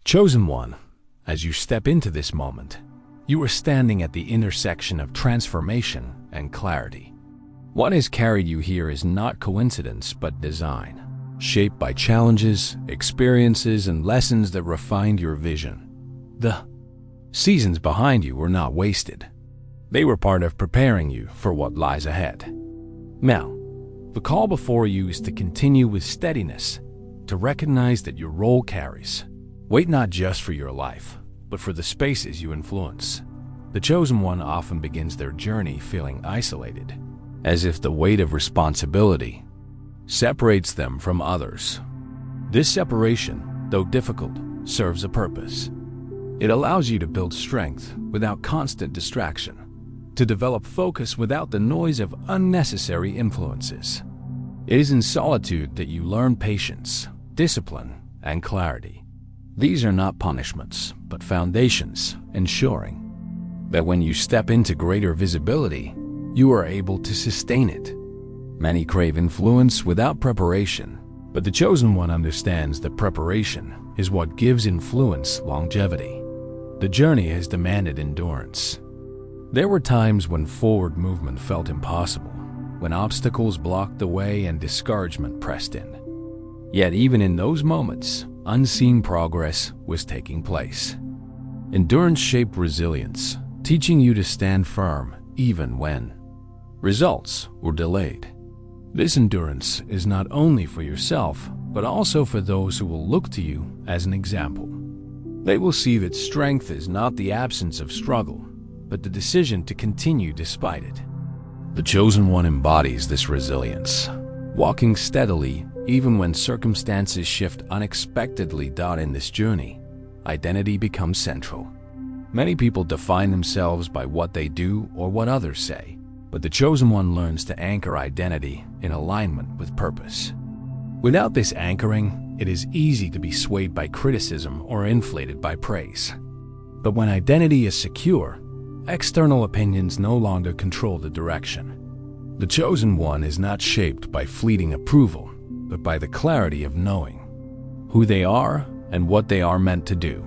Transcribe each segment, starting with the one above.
Chosen one, as you step into this moment, you are standing at the intersection of transformation and clarity. What has carried you here is not coincidence but design, shaped by challenges, experiences, and lessons that refined your vision. The seasons behind you were not wasted. They were part of preparing you for what lies ahead. Now, the call before you is to continue with steadiness, to recognize that your role carries weight not just for your life, but for the spaces you influence. The chosen one often begins their journey feeling isolated, as if the weight of responsibility separates them from others. This separation, though difficult, serves a purpose. It allows you to build strength without constant distraction, to develop focus without the noise of unnecessary influences. It is in solitude that you learn patience, discipline, and clarity. These are not punishments, but foundations, ensuring that when you step into greater visibility, you are able to sustain it. Many crave influence without preparation, but the chosen one understands that preparation is what gives influence longevity. The journey has demanded endurance. There were times when forward movement felt impossible, when obstacles blocked the way and discouragement pressed in. Yet even in those moments, unseen progress was taking place. Endurance shaped resilience, teaching you to stand firm even when results were delayed. This endurance is not only for yourself, but also for those who will look to you as an example. They will see that strength is not the absence of struggle, but the decision to continue despite it. The chosen one embodies this resilience, walking steadily even when circumstances shift unexpectedly. In this journey, identity becomes central. Many people define themselves by what they do or what others say, but the chosen one learns to anchor identity in alignment with purpose. Without this anchoring, it is easy to be swayed by criticism or inflated by praise. But when identity is secure, external opinions no longer control the direction. The chosen one is not shaped by fleeting approval, but by the clarity of knowing who they are and what they are meant to do.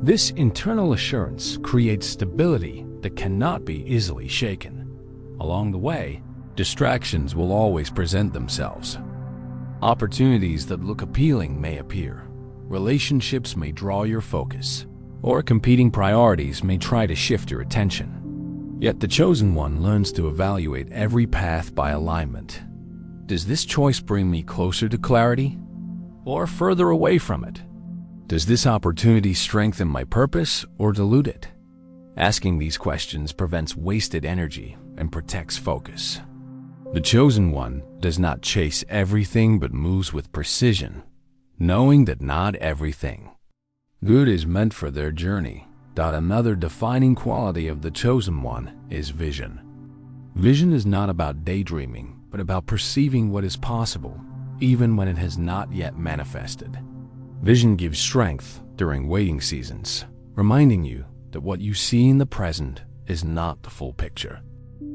This internal assurance creates stability that cannot be easily shaken. Along the way, distractions will always present themselves. Opportunities that look appealing may appear. Relationships may draw your focus, or competing priorities may try to shift your attention. Yet the chosen one learns to evaluate every path by alignment. Does this choice bring me closer to clarity or further away from it? Does this opportunity strengthen my purpose or dilute it? Asking these questions prevents wasted energy and protects focus. The chosen one does not chase everything but moves with precision, knowing that not everything good is meant for their journey. Another defining quality of the chosen one is vision. Vision is not about daydreaming, but about perceiving what is possible, even when it has not yet manifested. Vision gives strength during waiting seasons, reminding you that what you see in the present is not the full picture.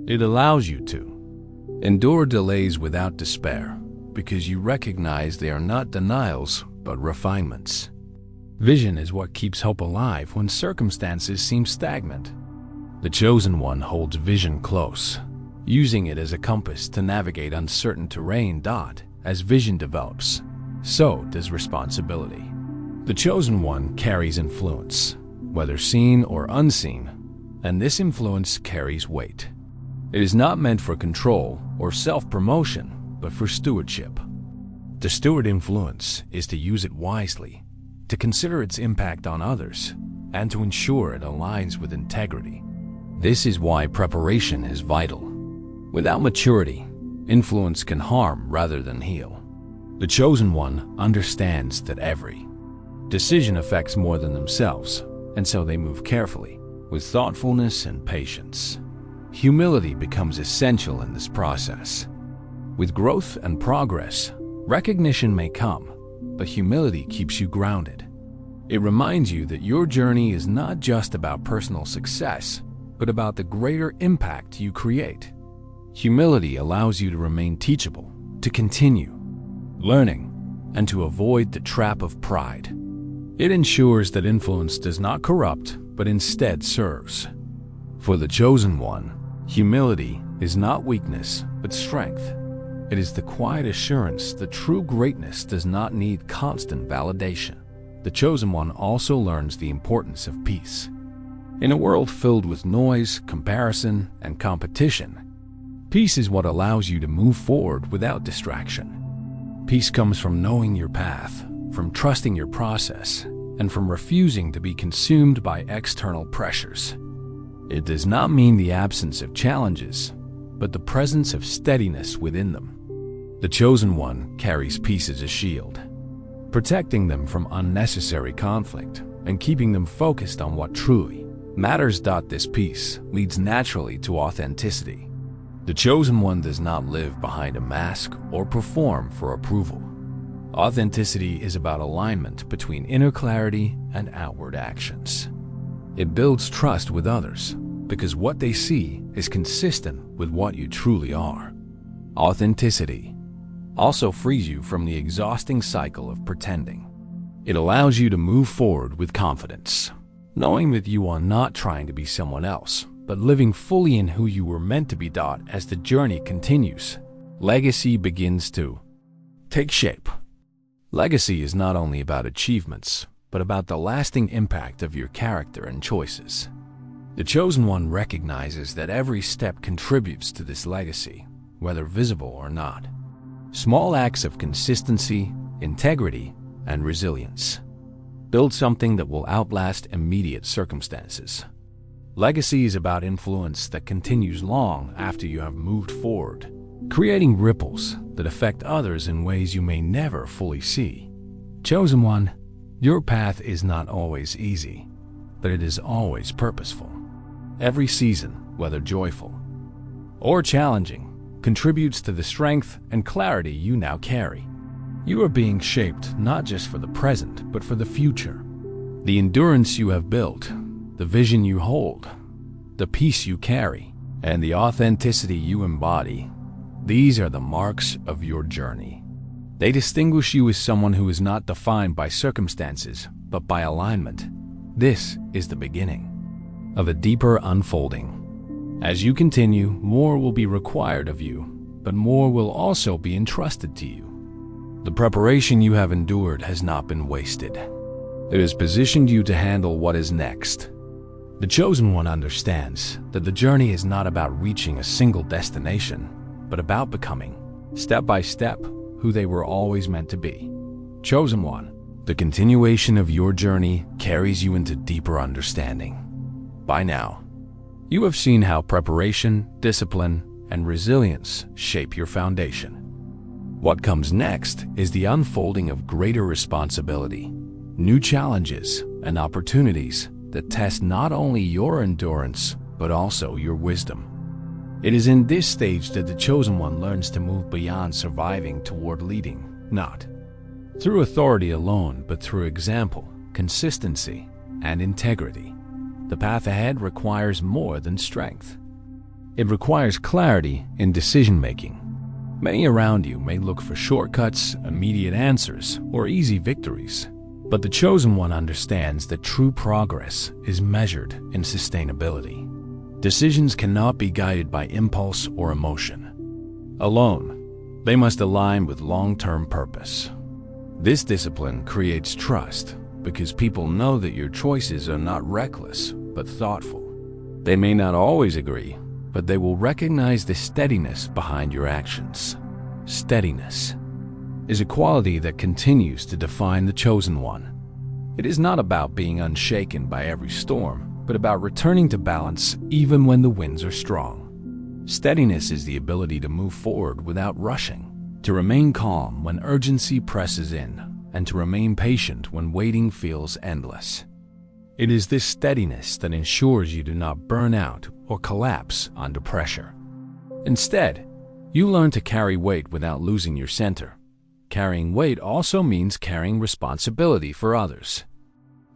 It allows you to endure delays without despair, because you recognize they are not denials, but refinements. Vision is what keeps hope alive when circumstances seem stagnant. The chosen one holds vision close, using it as a compass to navigate uncertain terrain. As vision develops, so does responsibility. The chosen one carries influence, whether seen or unseen, and this influence carries weight. It is not meant for control or self-promotion, but for stewardship. To steward influence is to use it wisely, to consider its impact on others, and to ensure it aligns with integrity. This is why preparation is vital. Without maturity, influence can harm rather than heal. The chosen one understands that every decision affects more than themselves, and so they move carefully, with thoughtfulness and patience. Humility becomes essential in this process. With growth and progress, recognition may come, but humility keeps you grounded. It reminds you that your journey is not just about personal success, but about the greater impact you create. Humility allows you to remain teachable, to continue learning, and to avoid the trap of pride. It ensures that influence does not corrupt, but instead serves. For the chosen one, humility is not weakness, but strength. It is the quiet assurance that true greatness does not need constant validation. The chosen one also learns the importance of peace. In a world filled with noise, comparison, and competition, peace is what allows you to move forward without distraction. Peace comes from knowing your path, from trusting your process, and from refusing to be consumed by external pressures. It does not mean the absence of challenges, but the presence of steadiness within them. The chosen one carries peace as a shield, protecting them from unnecessary conflict and keeping them focused on what truly matters. This peace leads naturally to authenticity. The chosen one does not live behind a mask or perform for approval. Authenticity is about alignment between inner clarity and outward actions. It builds trust with others because what they see is consistent with what you truly are. Authenticity also frees you from the exhausting cycle of pretending. It allows you to move forward with confidence, knowing that you are not trying to be someone else, but living fully in who you were meant to be. As the journey continues, legacy begins to take shape. Legacy is not only about achievements, but about the lasting impact of your character and choices. The chosen one recognizes that every step contributes to this legacy, whether visible or not. Small acts of consistency, integrity, and resilience build something that will outlast immediate circumstances. Legacy is about influence that continues long after you have moved forward, creating ripples that affect others in ways you may never fully see. Chosen one, your path is not always easy, but it is always purposeful. Every season, whether joyful or challenging, contributes to the strength and clarity you now carry. You are being shaped not just for the present, but for the future. The endurance you have built, the vision you hold, the peace you carry, and the authenticity you embody, these are the marks of your journey. They distinguish you as someone who is not defined by circumstances, but by alignment. This is the beginning of a deeper unfolding. As you continue, more will be required of you, but more will also be entrusted to you. The preparation you have endured has not been wasted. It has positioned you to handle what is next. The chosen one understands that the journey is not about reaching a single destination, but about becoming, step by step, who they were always meant to be. Chosen one, the continuation of your journey carries you into deeper understanding. By now, you have seen how preparation, discipline, and resilience shape your foundation. What comes next is the unfolding of greater responsibility, new challenges, and opportunities that test not only your endurance, but also your wisdom. It is in this stage that the chosen one learns to move beyond surviving toward leading, not through authority alone, but through example, consistency, and integrity. The path ahead requires more than strength. It requires clarity in decision-making. Many around you may look for shortcuts, immediate answers, or easy victories, but the chosen one understands that true progress is measured in sustainability. Decisions cannot be guided by impulse or emotion alone. They must align with long-term purpose. This discipline creates trust because people know that your choices are not reckless, but thoughtful. They may not always agree, but they will recognize the steadiness behind your actions. Steadiness is a quality that continues to define the chosen one. It is not about being unshaken by every storm, but about returning to balance even when the winds are strong. Steadiness is the ability to move forward without rushing, to remain calm when urgency presses in, and to remain patient when waiting feels endless. It is this steadiness that ensures you do not burn out or collapse under pressure. Instead, you learn to carry weight without losing your center. Carrying weight also means carrying responsibility for others.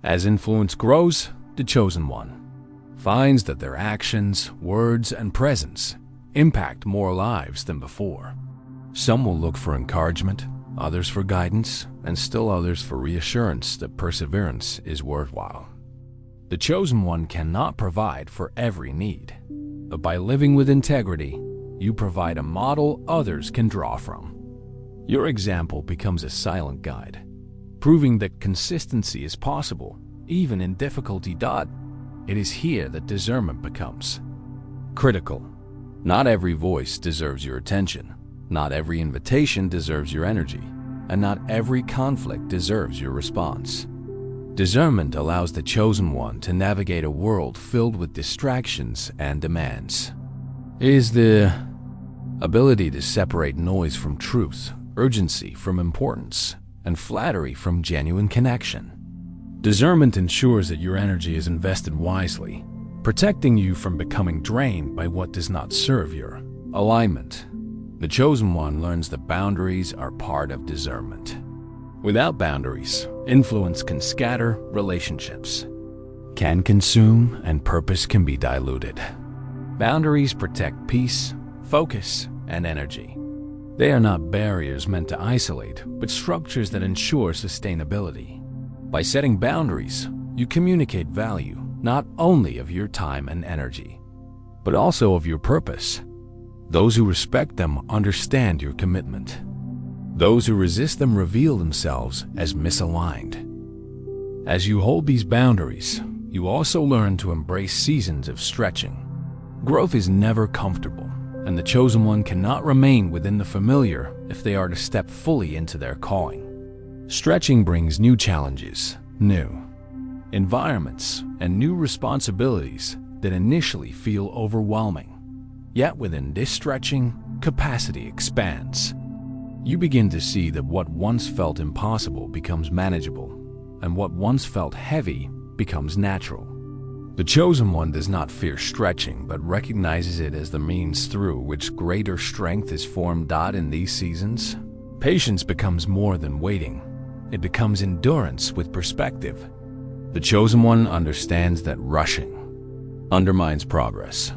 As influence grows, the chosen one finds that their actions, words, and presence impact more lives than before. Some will look for encouragement, others for guidance, and still others for reassurance that perseverance is worthwhile. The chosen one cannot provide for every need, but by living with integrity, you provide a model others can draw from. Your example becomes a silent guide, proving that consistency is possible, even in difficulty. It is here that discernment becomes critical. Not every voice deserves your attention, not every invitation deserves your energy, and not every conflict deserves your response. Discernment allows the chosen one to navigate a world filled with distractions and demands. It is the ability to separate noise from truth, urgency from importance, and flattery from genuine connection. Discernment ensures that your energy is invested wisely, protecting you from becoming drained by what does not serve your alignment. The chosen one learns that boundaries are part of discernment. Without boundaries, influence can scatter, relationships can consume, and purpose can be diluted. Boundaries protect peace, focus, and energy. They are not barriers meant to isolate, but structures that ensure sustainability. By setting boundaries, you communicate value not only of your time and energy, but also of your purpose. Those who respect them understand your commitment. Those who resist them reveal themselves as misaligned. As you hold these boundaries, you also learn to embrace seasons of stretching. Growth is never comfortable, and the chosen one cannot remain within the familiar if they are to step fully into their calling. Stretching brings new challenges, new environments, and new responsibilities that initially feel overwhelming. Yet within this stretching, capacity expands. You begin to see that what once felt impossible becomes manageable, and what once felt heavy becomes natural. The chosen one does not fear stretching, but recognizes it as the means through which greater strength is formed. In these seasons, patience becomes more than waiting. It becomes endurance with perspective. The chosen one understands that rushing undermines progress.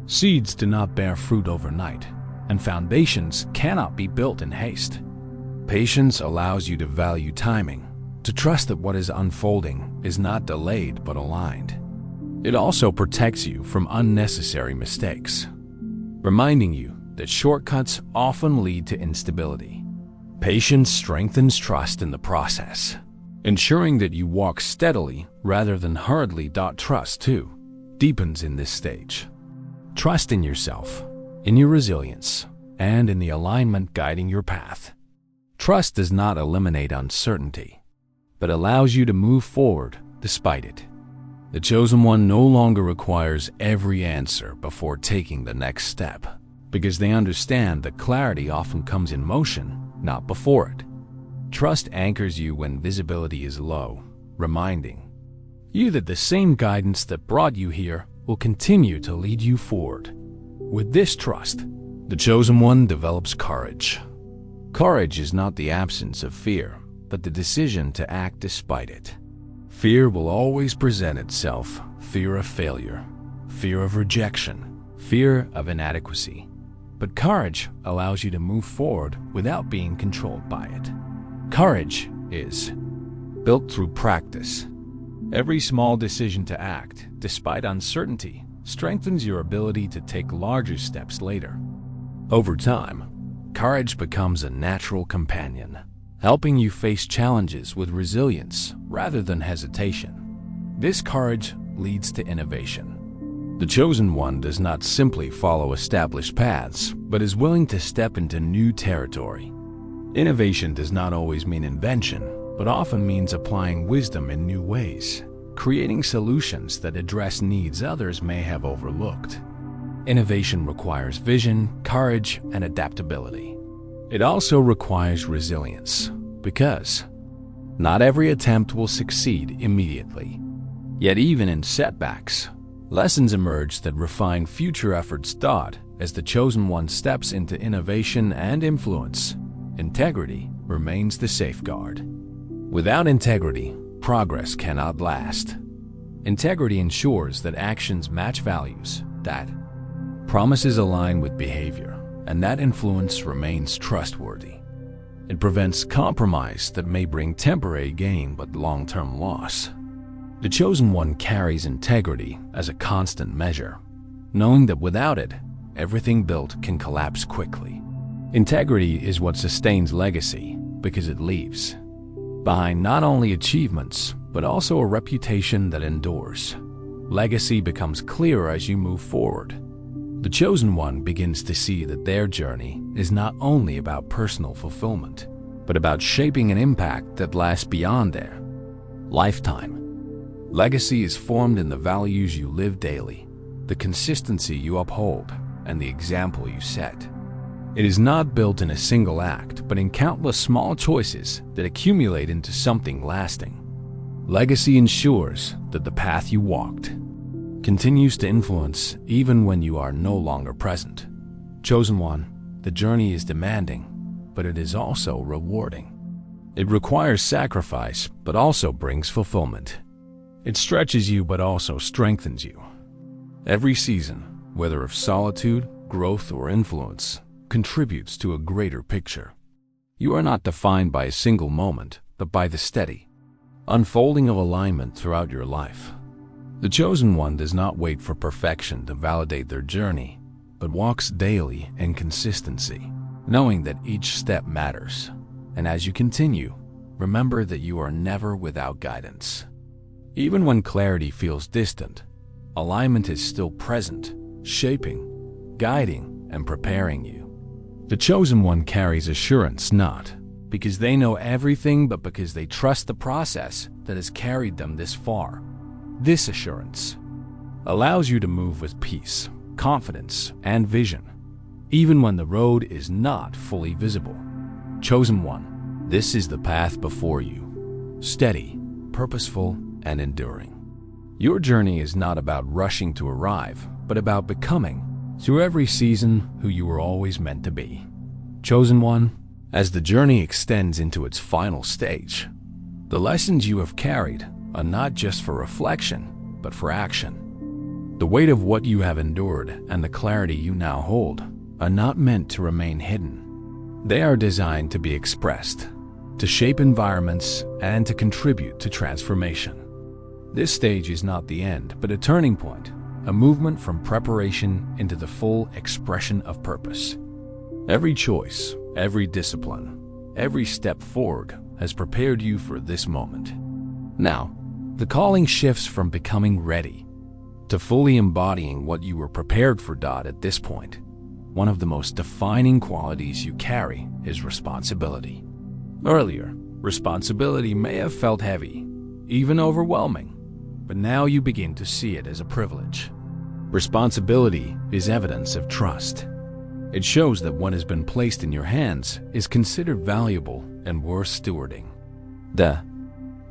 Seeds do not bear fruit overnight, and foundations cannot be built in haste. Patience allows you to value timing, to trust that what is unfolding is not delayed but aligned. It also protects you from unnecessary mistakes, reminding you that shortcuts often lead to instability. Patience strengthens trust in the process, ensuring that you walk steadily rather than hurriedly. Trust, too, deepens in this stage. Trust in yourself, in your resilience, and in the alignment guiding your path. Trust does not eliminate uncertainty, but allows you to move forward despite it. The chosen one no longer requires every answer before taking the next step, because they understand that clarity often comes in motion, not before it. Trust anchors you when visibility is low, reminding you that the same guidance that brought you here will continue to lead you forward. With this trust, the chosen one develops courage. Courage is not the absence of fear, but the decision to act despite it. Fear will always present itself: fear of failure, fear of rejection, fear of inadequacy. But courage allows you to move forward without being controlled by it. Courage is built through practice. Every small decision to act, despite uncertainty, strengthens your ability to take larger steps later. Over time, courage becomes a natural companion, helping you face challenges with resilience rather than hesitation. This courage leads to innovation. The chosen one does not simply follow established paths, but is willing to step into new territory. Innovation does not always mean invention, but often means applying wisdom in new ways, creating solutions that address needs others may have overlooked. Innovation requires vision, courage, and adaptability. It also requires resilience, because not every attempt will succeed immediately. Yet even in setbacks, lessons emerge that refine future efforts. As the chosen one steps into innovation and influence, integrity remains the safeguard. Without integrity, progress cannot last. Integrity ensures that actions match values, that promises align with behavior, and that influence remains trustworthy. It prevents compromise that may bring temporary gain but long-term loss. The chosen one carries integrity as a constant measure, knowing that without it, everything built can collapse quickly. Integrity is what sustains legacy because it leaves behind not only achievements, but also a reputation that endures. Legacy becomes clearer as you move forward. The chosen one begins to see that their journey is not only about personal fulfillment, but about shaping an impact that lasts beyond their lifetime. Legacy is formed in the values you live daily, the consistency you uphold, and the example you set. It is not built in a single act, but in countless small choices that accumulate into something lasting. Legacy ensures that the path you walked continues to influence even when you are no longer present. Chosen one, the journey is demanding, but it is also rewarding. It requires sacrifice, but also brings fulfillment. It stretches you, but also strengthens you. Every season, whether of solitude, growth, or influence, contributes to a greater picture. You are not defined by a single moment, but by the steady unfolding of alignment throughout your life. The chosen one does not wait for perfection to validate their journey, but walks daily in consistency, knowing that each step matters. And as you continue, remember that you are never without guidance. Even when clarity feels distant, alignment is still present, shaping, guiding, and preparing you. The chosen one carries assurance not because they know everything, but because they trust the process that has carried them this far. This assurance allows you to move with peace, confidence, and vision, even when the road is not fully visible. Chosen one, this is the path before you, steady, purposeful, and enduring. Your journey is not about rushing to arrive, but about becoming, through every season, who you were always meant to be. Chosen one, as the journey extends into its final stage, the lessons you have carried are not just for reflection, but for action. The weight of what you have endured and the clarity you now hold are not meant to remain hidden. They are designed to be expressed, to shape environments, and to contribute to transformation. This stage is not the end, but a turning point, a movement from preparation into the full expression of purpose. Every choice, every discipline, every step forward has prepared you for this moment. Now, the calling shifts from becoming ready to fully embodying what you were prepared for. At this point, one of the most defining qualities you carry is responsibility. Earlier, responsibility may have felt heavy, even overwhelming, but now you begin to see it as a privilege. Responsibility is evidence of trust. It shows that what has been placed in your hands is considered valuable and worth stewarding. The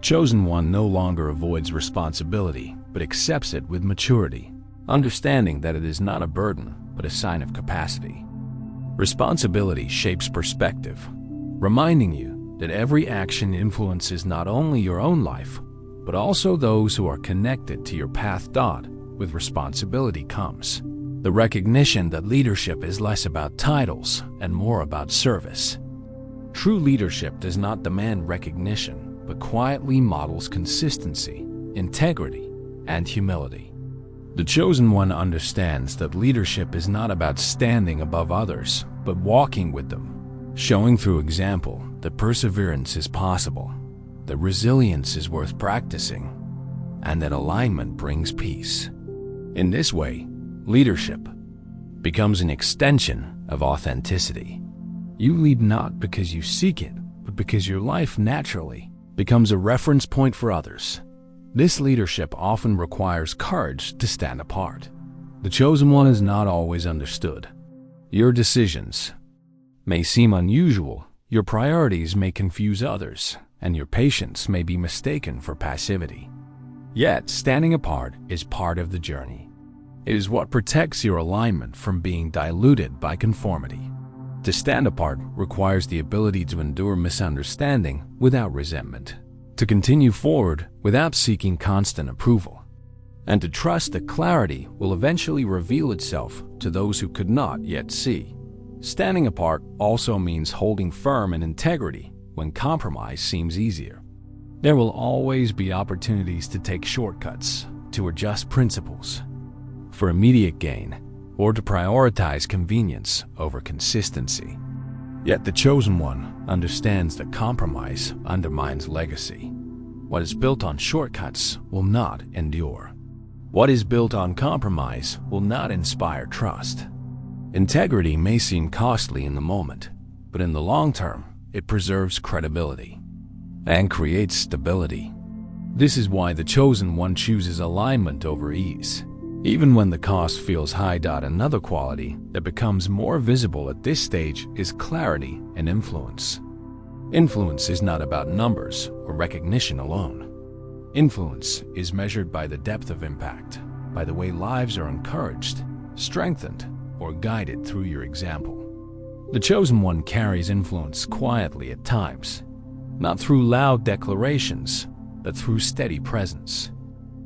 chosen one no longer avoids responsibility, but accepts it with maturity, understanding that it is not a burden, but a sign of capacity. Responsibility shapes perspective, reminding you that every action influences not only your own life, but also those who are connected to your path. With responsibility comes the recognition that leadership is less about titles and more about service. True leadership does not demand recognition, but quietly models consistency, integrity, and humility. The chosen one understands that leadership is not about standing above others, but walking with them, showing through example that perseverance is possible, that resilience is worth practicing, and that alignment brings peace. In this way, leadership becomes an extension of authenticity. You lead not because you seek it, but because your life naturally becomes a reference point for others. This leadership often requires courage to stand apart. The chosen one is not always understood. Your decisions may seem unusual, your priorities may confuse others, and your patience may be mistaken for passivity. Yet, standing apart is part of the journey. It is what protects your alignment from being diluted by conformity. To stand apart requires the ability to endure misunderstanding without resentment, to continue forward without seeking constant approval, and to trust that clarity will eventually reveal itself to those who could not yet see. Standing apart also means holding firm in integrity when compromise seems easier. There will always be opportunities to take shortcuts, to adjust principles for immediate gain, or to prioritize convenience over consistency. Yet the chosen one understands that compromise undermines legacy. What is built on shortcuts will not endure. What is built on compromise will not inspire trust. Integrity may seem costly in the moment, but in the long term, it preserves credibility and creates stability. This is why the chosen one chooses alignment over ease, even when the cost feels high. Another quality that becomes more visible at this stage is clarity and influence. Influence is not about numbers or recognition alone. Influence is measured by the depth of impact, by the way lives are encouraged, strengthened, or guided through your example. The chosen one carries influence quietly at times, not through loud declarations, but through steady presence.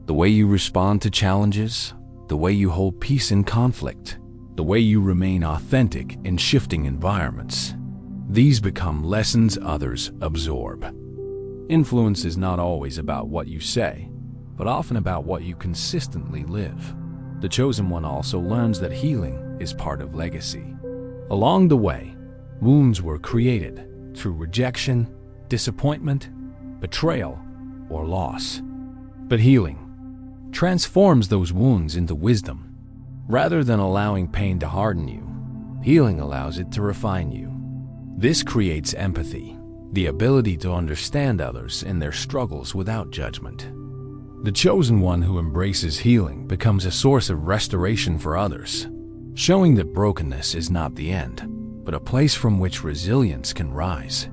The way you respond to challenges, the way you hold peace in conflict, the way you remain authentic in shifting environments. These become lessons others absorb. Influence is not always about what you say, but often about what you consistently live. The chosen one also learns that healing is part of legacy. Along the way, wounds were created through rejection, disappointment, betrayal, or loss. But healing transforms those wounds into wisdom. Rather than allowing pain to harden you, healing allows it to refine you. This creates empathy, the ability to understand others in their struggles without judgment. The chosen one who embraces healing becomes a source of restoration for others, showing that brokenness is not the end, but a place from which resilience can rise.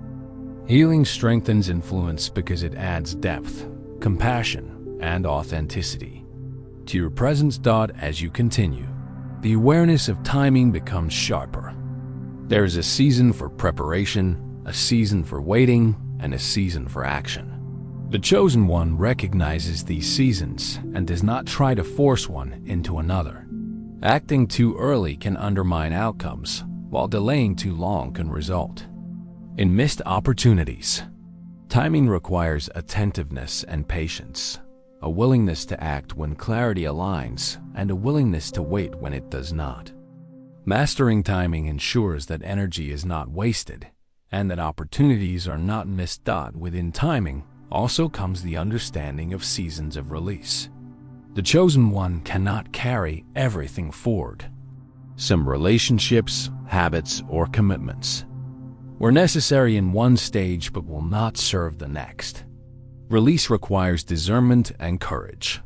Healing strengthens influence because it adds depth, compassion, and authenticity to your presence. As you continue, the awareness of timing becomes sharper. There is a season for preparation, a season for waiting, and a season for action. The chosen one recognizes these seasons and does not try to force one into another. Acting too early can undermine outcomes, while delaying too long can result in missed opportunities. Timing requires attentiveness and patience, a willingness to act when clarity aligns, and a willingness to wait when it does not. Mastering timing ensures that energy is not wasted and that opportunities are not missed. Within timing also comes the understanding of seasons of release. The chosen one cannot carry everything forward. Some relationships, habits, or commitments were necessary in one stage but will not serve the next. Release requires discernment and courage.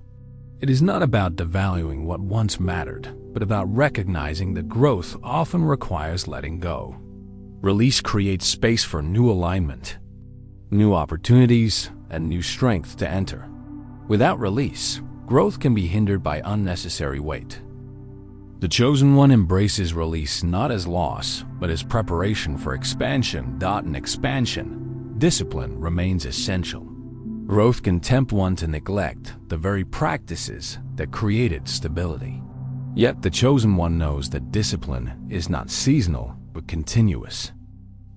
It is not about devaluing what once mattered, but about recognizing that growth often requires letting go. Release creates space for new alignment, new opportunities, and new strength to enter. Without release, growth can be hindered by unnecessary weight. The chosen one embraces release not as loss, but as preparation for expansion. In expansion, discipline remains essential. Growth can tempt one to neglect the very practices that created stability. Yet the chosen one knows that discipline is not seasonal, but continuous.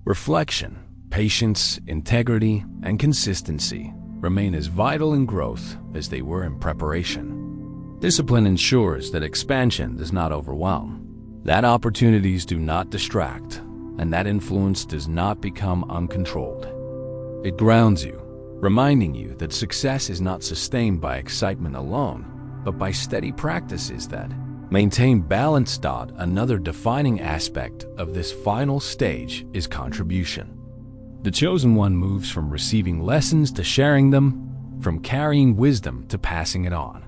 Reflection, patience, integrity, and consistency remain as vital in growth as they were in preparation. Discipline ensures that expansion does not overwhelm, that opportunities do not distract, and that influence does not become uncontrolled. It grounds you, reminding you that success is not sustained by excitement alone, but by steady practices that maintain balance. Another defining aspect of this final stage is contribution. The chosen one moves from receiving lessons to sharing them, from carrying wisdom to passing it on.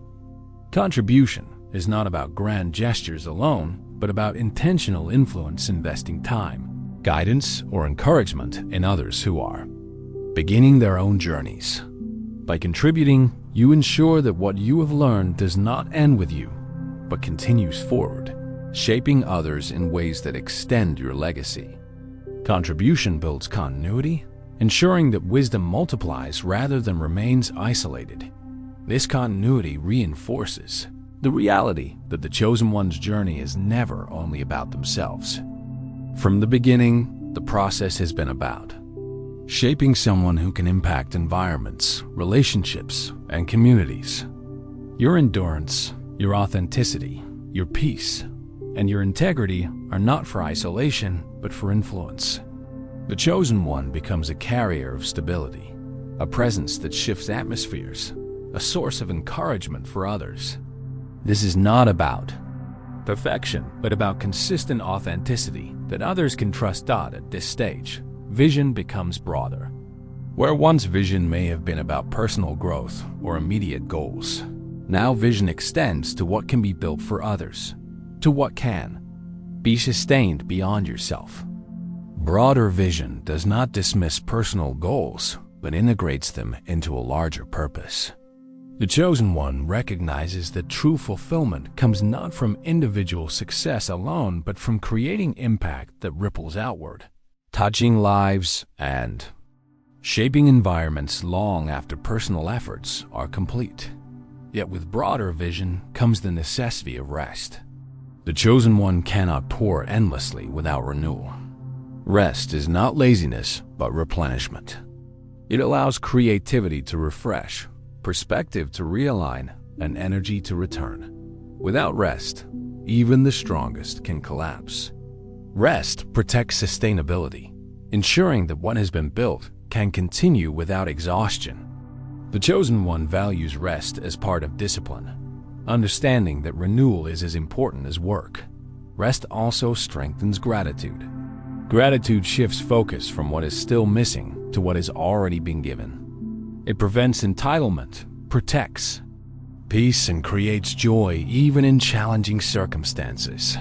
Contribution is not about grand gestures alone, but about intentional influence, investing time, guidance, or encouragement in others who are beginning their own journeys. By contributing, you ensure that what you have learned does not end with you, but continues forward, shaping others in ways that extend your legacy. Contribution builds continuity, ensuring that wisdom multiplies rather than remains isolated. This continuity reinforces the reality that the chosen one's journey is never only about themselves. From the beginning, the process has been about shaping someone who can impact environments, relationships, and communities. Your endurance, your authenticity, your peace, and your integrity are not for isolation, but for influence. The chosen one becomes a carrier of stability, a presence that shifts atmospheres, a source of encouragement for others. This is not about perfection, but about consistent authenticity that others can trust. At this stage, vision becomes broader. Where once vision may have been about personal growth or immediate goals, now vision extends to what can be built for others, to what can be sustained beyond yourself. Broader vision does not dismiss personal goals, but integrates them into a larger purpose. The chosen one recognizes that true fulfillment comes not from individual success alone, but from creating impact that ripples outward, touching lives and shaping environments long after personal efforts are complete. Yet with broader vision comes the necessity of rest. The chosen one cannot pour endlessly without renewal. Rest is not laziness, but replenishment. It allows creativity to refresh, perspective to realign, and energy to return. Without rest, even the strongest can collapse. Rest protects sustainability, ensuring that what has been built can continue without exhaustion. The chosen one values rest as part of discipline, understanding that renewal is as important as work. Rest also strengthens gratitude. Gratitude shifts focus from what is still missing to what has already been given. It prevents entitlement, protects peace, and creates joy even in challenging circumstances.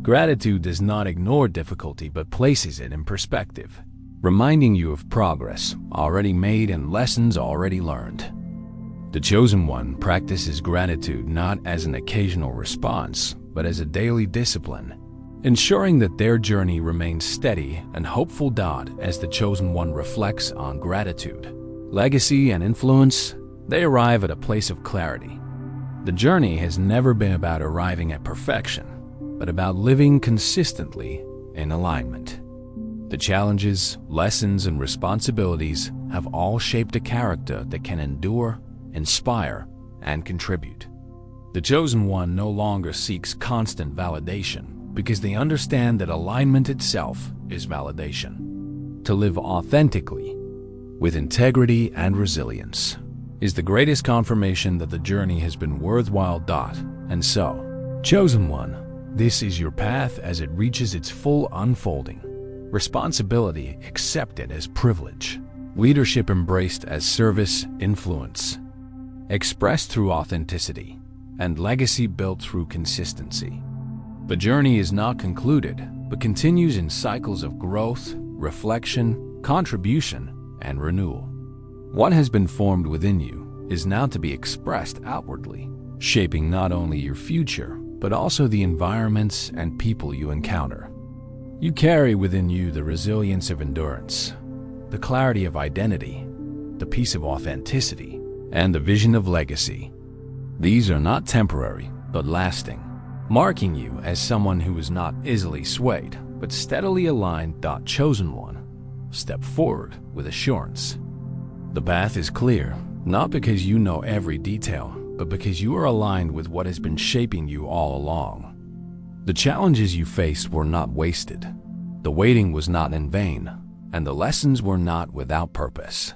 Gratitude does not ignore difficulty but places it in perspective, reminding you of progress already made and lessons already learned. The chosen one practices gratitude not as an occasional response, but as a daily discipline, ensuring that their journey remains steady and hopeful. As the chosen one reflects on gratitude, legacy, and influence, they arrive at a place of clarity. The journey has never been about arriving at perfection, but about living consistently in alignment. The challenges, lessons, and responsibilities have all shaped a character that can endure, inspire, and contribute. The chosen one no longer seeks constant validation because they understand that alignment itself is validation. To live authentically, with integrity and resilience, is the greatest confirmation that the journey has been worthwhile. And so, chosen one, this is your path as it reaches its full unfolding. Responsibility accepted as privilege, leadership embraced as service, influence expressed through authenticity, and legacy built through consistency. The journey is not concluded, but continues in cycles of growth, reflection, contribution, and renewal. What has been formed within you is now to be expressed outwardly, shaping not only your future, but also the environments and people you encounter. You carry within you the resilience of endurance, the clarity of identity, the peace of authenticity, and the vision of legacy. These are not temporary, but lasting, marking you as someone who is not easily swayed, but steadily aligned. Chosen one, step forward with assurance. The path is clear, not because you know every detail, but because you are aligned with what has been shaping you all along. The challenges you faced were not wasted. The waiting was not in vain, and the lessons were not without purpose.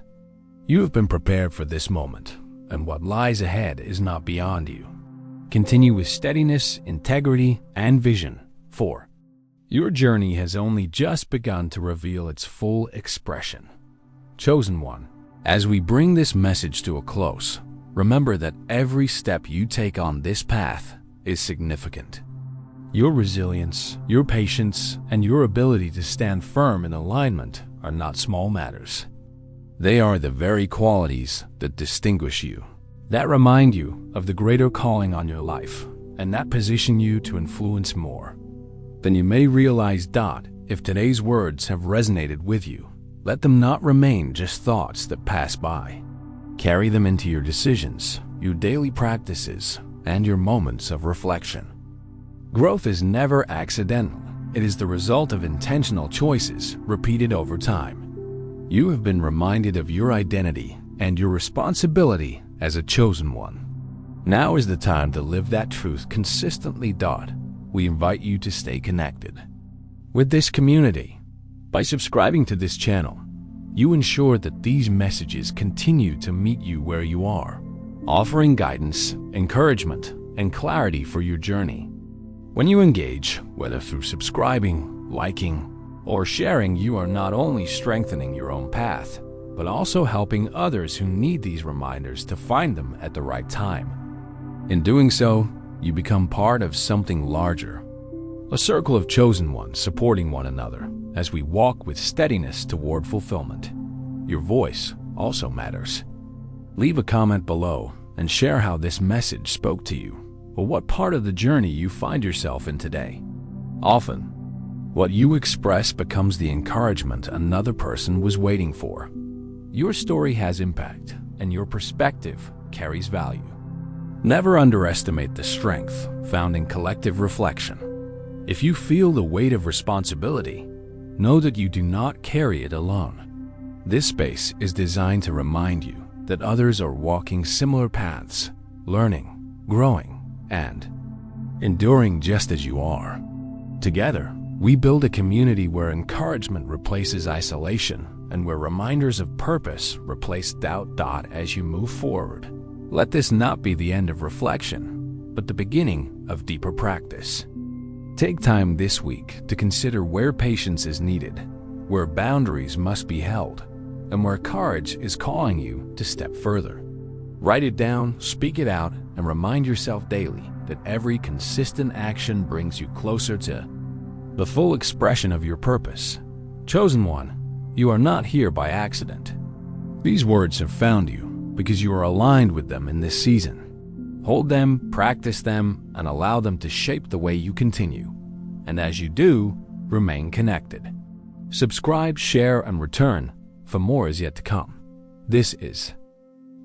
You have been prepared for this moment, and what lies ahead is not beyond you. Continue with steadiness, integrity, and vision. 4. Your journey has only just begun to reveal its full expression. Chosen one, as we bring this message to a close, remember that every step you take on this path is significant. Your resilience, your patience, and your ability to stand firm in alignment are not small matters. They are the very qualities that distinguish you, that remind you of the greater calling on your life, and that position you to influence more. Then you may realize, if today's words have resonated with you, let them not remain just thoughts that pass by. Carry them into your decisions, your daily practices, and your moments of reflection. Growth is never accidental, It is the result of intentional choices repeated over time. You have been reminded of your identity and your responsibility as a chosen one. Now is the time to live that truth consistently. We invite you to stay connected with this community. By subscribing to this channel, you ensure that these messages continue to meet you where you are, offering guidance, encouragement, and clarity for your journey. When you engage, whether through subscribing, liking, or sharing, you are not only strengthening your own path, but also helping others who need these reminders to find them at the right time. In doing so, you become part of something larger, a circle of chosen ones supporting one another as we walk with steadiness toward fulfillment. Your voice also matters. Leave a comment below and share how this message spoke to you, or what part of the journey you find yourself in today. Often, what you express becomes the encouragement another person was waiting for. Your story has impact, and your perspective carries value. Never underestimate the strength found in collective reflection. If you feel the weight of responsibility, know that you do not carry it alone. This space is designed to remind you that others are walking similar paths, learning, growing, and enduring just as you are. Together, we build a community where encouragement replaces isolation and where reminders of purpose replace doubt. As you move forward, let this not be the end of reflection, but the beginning of deeper practice. Take time this week to consider where patience is needed, where boundaries must be held, and where courage is calling you to step further. Write it down, speak it out, and remind yourself daily that every consistent action brings you closer to the full expression of your purpose. Chosen one, you are not here by accident. These words have found you because you are aligned with them in this season. Hold them, practice them, and allow them to shape the way you continue. And as you do, remain connected. Subscribe, share, and return, for more is yet to come. This is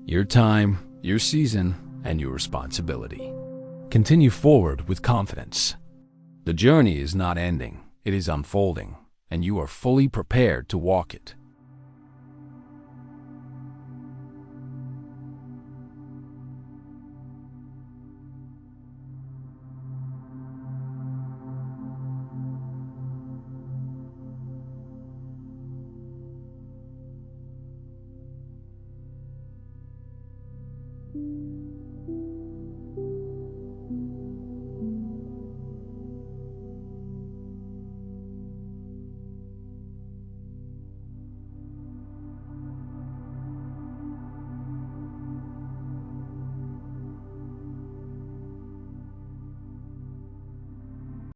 your time, your season, and your responsibility. Continue forward with confidence. The journey is not ending, it is unfolding, and you are fully prepared to walk it.